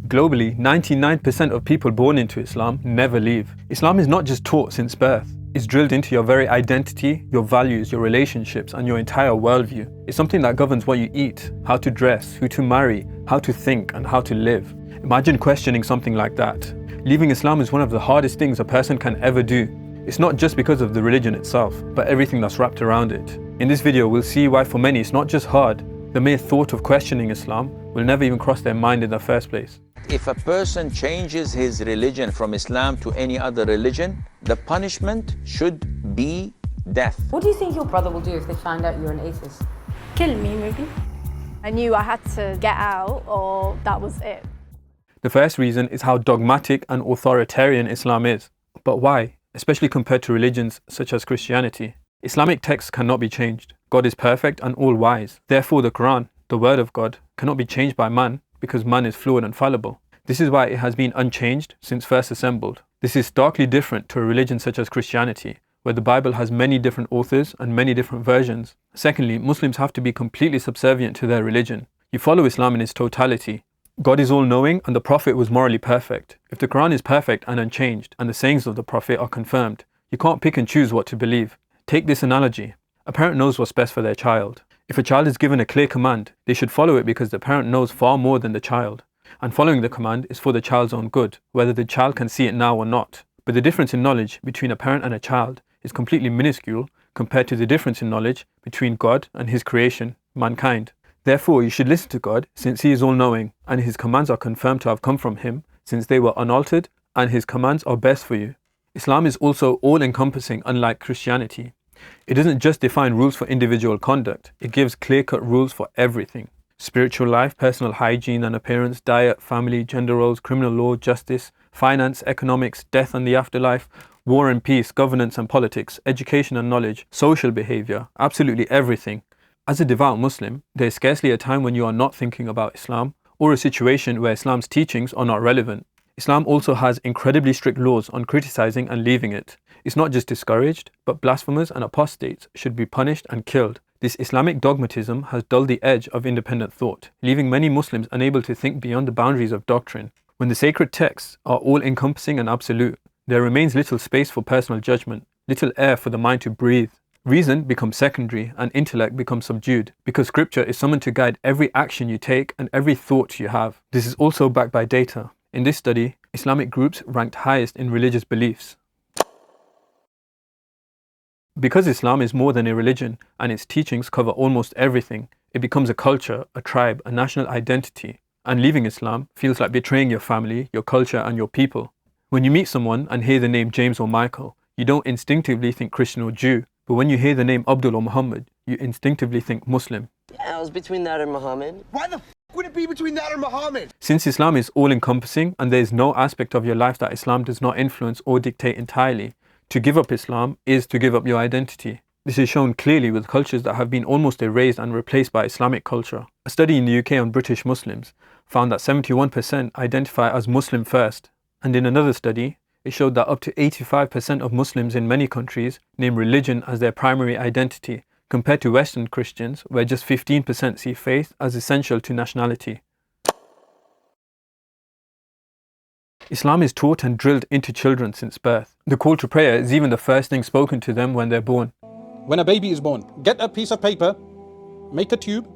Globally, 99% of people born into Islam never leave. Islam is not just taught since birth. It's drilled into your very identity, your values, your relationships, and your entire worldview. It's something that governs what you eat, how to dress, who to marry, how to think, and how to live. Imagine questioning something like that. Leaving Islam is one of the hardest things a person can ever do. It's not just because of the religion itself, but everything that's wrapped around it. In this video, we'll see why for many it's not just hard. The mere thought of questioning Islam will never even cross their mind in the first place. If a person changes his religion from Islam to any other religion, the punishment should be death. What do you think your brother will do if they find out you're an atheist? Kill me, maybe. I knew I had to get out, or that was it. The first reason is how dogmatic and authoritarian Islam is. But why? Especially compared to religions such as Christianity. Islamic texts cannot be changed. God is perfect and all-wise. Therefore, the Quran, the word of God, cannot be changed by man because man is flawed and fallible. This is why it has been unchanged since first assembled. This is starkly different to a religion such as Christianity, where the Bible has many different authors and many different versions. Secondly, Muslims have to be completely subservient to their religion. You follow Islam in its totality. God is all-knowing and the Prophet was morally perfect. If the Quran is perfect and unchanged, and the sayings of the Prophet are confirmed, you can't pick and choose what to believe. Take this analogy. A parent knows what's best for their child. If a child is given a clear command, they should follow it because the parent knows far more than the child. And following the command is for the child's own good, whether the child can see it now or not. But the difference in knowledge between a parent and a child is completely minuscule compared to the difference in knowledge between God and His creation, mankind. Therefore, you should listen to God since He is all-knowing, and His commands are confirmed to have come from Him since they were unaltered, and His commands are best for you. Islam is also all-encompassing, unlike Christianity. It doesn't just define rules for individual conduct, it gives clear-cut rules for everything. Spiritual life, personal hygiene and appearance, diet, family, gender roles, criminal law, justice, finance, economics, death and the afterlife, war and peace, governance and politics, education and knowledge, social behavior, absolutely everything. As a devout Muslim, there is scarcely a time when you are not thinking about Islam, or a situation where Islam's teachings are not relevant. Islam also has incredibly strict laws on criticizing and leaving it. It's not just discouraged, but blasphemers and apostates should be punished and killed. This Islamic dogmatism has dulled the edge of independent thought, leaving many Muslims unable to think beyond the boundaries of doctrine. When the sacred texts are all-encompassing and absolute, there remains little space for personal judgment, little air for the mind to breathe. Reason becomes secondary and intellect becomes subdued, because scripture is summoned to guide every action you take and every thought you have. This is also backed by data. In this study, Islamic groups ranked highest in religious beliefs. Because Islam is more than a religion and its teachings cover almost everything, it becomes a culture, a tribe, a national identity. And leaving Islam feels like betraying your family, your culture and your people. When you meet someone and hear the name James or Michael, you don't instinctively think Christian or Jew. But when you hear the name Abdul or Muhammad, you instinctively think Muslim. Yeah, I was between that and Muhammad. Why the f would it be between that and Muhammad? Since Islam is all-encompassing and there is no aspect of your life that Islam does not influence or dictate entirely, to give up Islam is to give up your identity. This is shown clearly with cultures that have been almost erased and replaced by Islamic culture. A study in the UK on British Muslims found that 71% identify as Muslim first. And in another study, it showed that up to 85% of Muslims in many countries name religion as their primary identity, compared to Western Christians, where just 15% see faith as essential to nationality. Islam is taught and drilled into children since birth. The call to prayer is even the first thing spoken to them when they're born. When a baby is born, get a piece of paper, make a tube,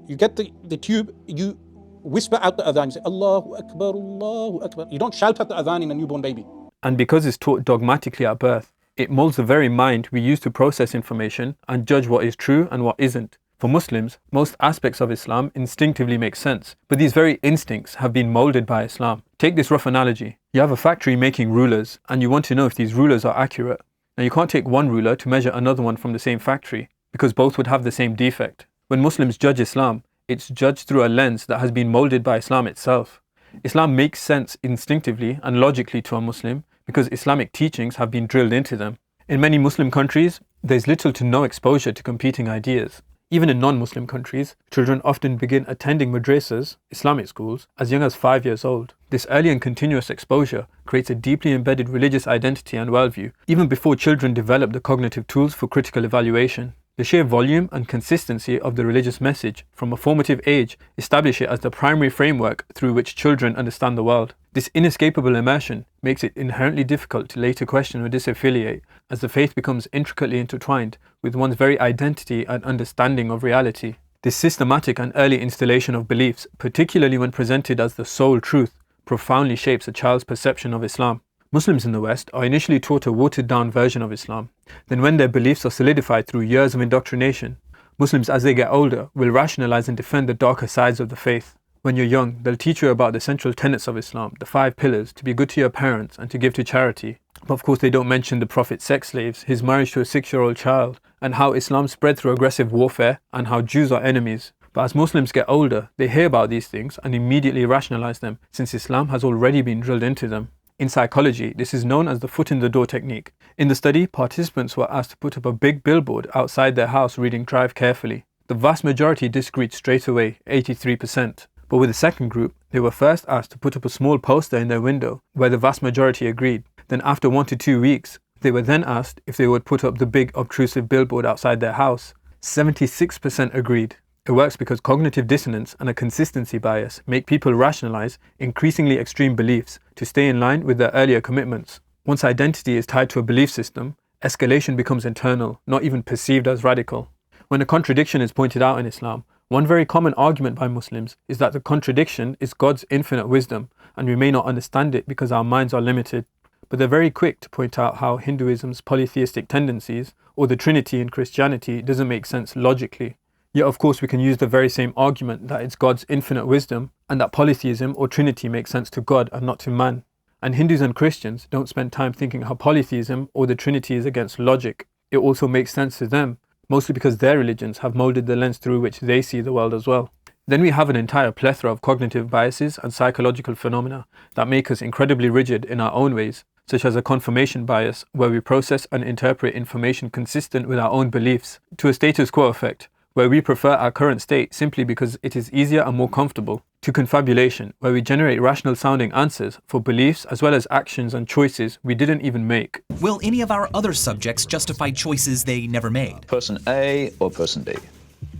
you get the tube, you whisper out the adhan, you say, Allahu Akbar, Allahu Akbar. You don't shout at the adhan in a newborn baby. And because it's taught dogmatically at birth, it molds the very mind we use to process information and judge what is true and what isn't. For Muslims, most aspects of Islam instinctively make sense, but these very instincts have been molded by Islam. Take this rough analogy. You have a factory making rulers, and you want to know if these rulers are accurate. Now you can't take one ruler to measure another one from the same factory, because both would have the same defect. When Muslims judge Islam, it's judged through a lens that has been molded by Islam itself. Islam makes sense instinctively and logically to a Muslim because Islamic teachings have been drilled into them. In many Muslim countries, there's little to no exposure to competing ideas. Even in non-Muslim countries, children often begin attending madrasas, Islamic schools, as young as 5 years old. This early and continuous exposure creates a deeply embedded religious identity and worldview, even before children develop the cognitive tools for critical evaluation. The sheer volume and consistency of the religious message from a formative age establish it as the primary framework through which children understand the world. This inescapable immersion makes it inherently difficult to later question or disaffiliate, as the faith becomes intricately intertwined with one's very identity and understanding of reality. This systematic and early installation of beliefs, particularly when presented as the sole truth, profoundly shapes a child's perception of Islam. Muslims in the West are initially taught a watered-down version of Islam. Then when their beliefs are solidified through years of indoctrination, Muslims as they get older will rationalize and defend the darker sides of the faith. When you're young, they'll teach you about the central tenets of Islam, the 5 pillars, to be good to your parents and to give to charity. But of course they don't mention the Prophet's sex slaves, his marriage to a 6-year-old child, and how Islam spread through aggressive warfare, and how Jews are enemies. But as Muslims get older, they hear about these things and immediately rationalize them, since Islam has already been drilled into them. In psychology, this is known as the foot in the door technique. In the study, participants were asked to put up a big billboard outside their house reading "Drive carefully." The vast majority disagreed straight away, 83%. But with the second group, they were first asked to put up a small poster in their window, where the vast majority agreed. Then after 1 to 2 weeks, they were then asked if they would put up the big obtrusive billboard outside their house. 76% agreed. It works because cognitive dissonance and a consistency bias make people rationalize increasingly extreme beliefs to stay in line with their earlier commitments. Once identity is tied to a belief system, escalation becomes internal, not even perceived as radical. When a contradiction is pointed out in Islam, one very common argument by Muslims is that the contradiction is God's infinite wisdom and we may not understand it because our minds are limited. But they're very quick to point out how Hinduism's polytheistic tendencies or the Trinity in Christianity doesn't make sense logically. Yet of course we can use the very same argument that it's God's infinite wisdom and that polytheism or Trinity makes sense to God and not to man. And Hindus and Christians don't spend time thinking how polytheism or the Trinity is against logic. It also makes sense to them, mostly because their religions have molded the lens through which they see the world as well. Then we have an entire plethora of cognitive biases and psychological phenomena that make us incredibly rigid in our own ways, such as a confirmation bias where we process and interpret information consistent with our own beliefs, to a status quo effect, where we prefer our current state simply because it is easier and more comfortable, to confabulation, where we generate rational sounding answers for beliefs as well as actions and choices we didn't even make. Will any of our other subjects justify choices they never made? Person A or person B?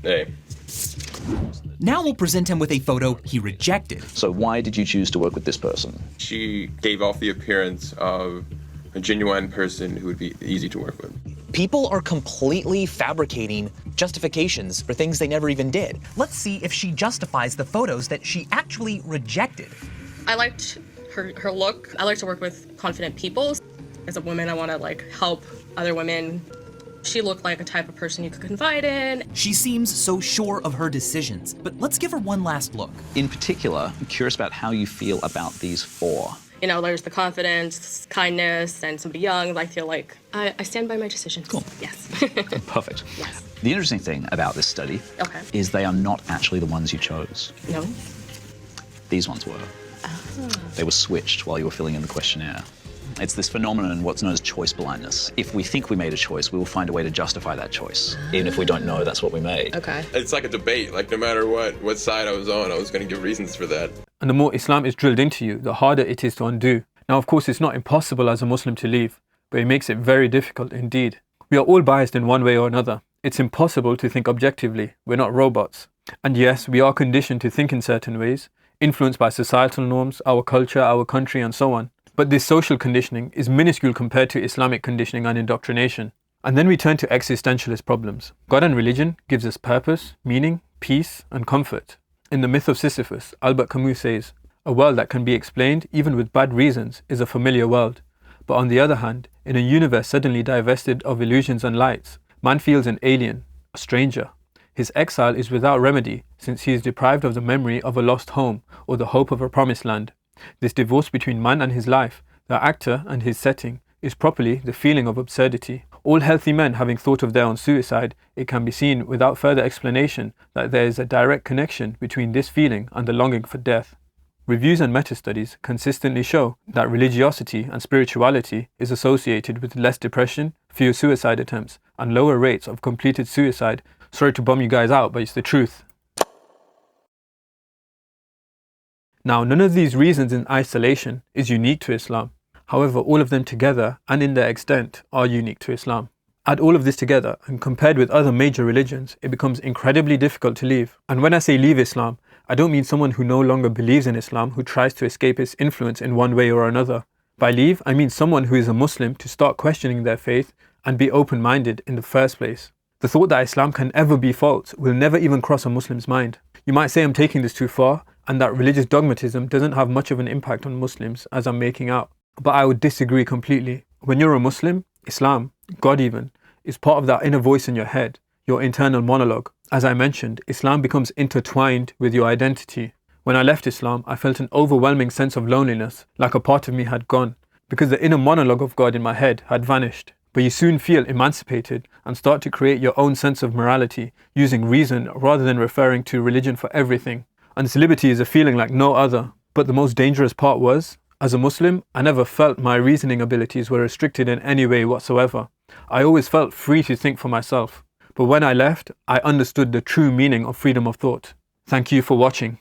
A. Now we'll present him with a photo he rejected. So why did you choose to work with this person? She gave off the appearance of a genuine person who would be easy to work with. People are completely fabricating justifications for things they never even did. Let's see if she justifies the photos that she actually rejected. I liked her look. I like to work with confident people. As a woman, I want to help other women. She looked like a type of person you could confide in. She seems so sure of her decisions, but let's give her one last look. In particular, I'm curious about how you feel about these 4. You know, there's the confidence, kindness, and somebody young. I feel like I stand by my decisions. Cool. Yes. Perfect. Yes. The interesting thing about this study is they are not actually the ones you chose. No? These ones were. Oh. They were switched while you were filling in the questionnaire. It's this phenomenon, what's known as choice blindness. If we think we made a choice, we will find a way to justify that choice, even if we don't know that's what we made. Okay. It's like a debate. No matter what side I was on, I was going to give reasons for that. And the more Islam is drilled into you, the harder it is to undo. Now, of course, it's not impossible as a Muslim to leave, but it makes it very difficult indeed. We are all biased in one way or another. It's impossible to think objectively. We're not robots. And yes, we are conditioned to think in certain ways, influenced by societal norms, our culture, our country, and so on. But this social conditioning is minuscule compared to Islamic conditioning and indoctrination. And then we turn to existentialist problems. God and religion gives us purpose, meaning, peace, and comfort. In the myth of Sisyphus, Albert Camus says, "A world that can be explained even with bad reasons is a familiar world. But on the other hand, in a universe suddenly divested of illusions and lights, man feels an alien, a stranger. His exile is without remedy, since he is deprived of the memory of a lost home or the hope of a promised land. This divorce between man and his life, the actor and his setting, is properly the feeling of absurdity. All healthy men having thought of their own suicide, it can be seen without further explanation that there is a direct connection between this feeling and the longing for death. Reviews and meta-studies consistently show that religiosity and spirituality is associated with less depression, fewer suicide attempts, and lower rates of completed suicide. Sorry to bum you guys out, but it's the truth. Now, none of these reasons in isolation is unique to Islam. However, all of them together and in their extent are unique to Islam. Add all of this together, and compared with other major religions, it becomes incredibly difficult to leave. And when I say leave Islam, I don't mean someone who no longer believes in Islam, who tries to escape its influence in one way or another. By leave, I mean someone who is a Muslim to start questioning their faith and be open-minded in the first place. The thought that Islam can ever be false will never even cross a Muslim's mind. You might say I'm taking this too far, and that religious dogmatism doesn't have much of an impact on Muslims as I'm making out. But I would disagree completely. When you're a Muslim, Islam, God even, is part of that inner voice in your head, your internal monologue. As I mentioned, Islam becomes intertwined with your identity. When I left Islam, I felt an overwhelming sense of loneliness, like a part of me had gone, because the inner monologue of God in my head had vanished. But you soon feel emancipated and start to create your own sense of morality, using reason rather than referring to religion for everything. And this liberty is a feeling like no other. But the most dangerous part was, as a Muslim, I never felt my reasoning abilities were restricted in any way whatsoever. I always felt free to think for myself. But when I left, I understood the true meaning of freedom of thought. Thank you for watching.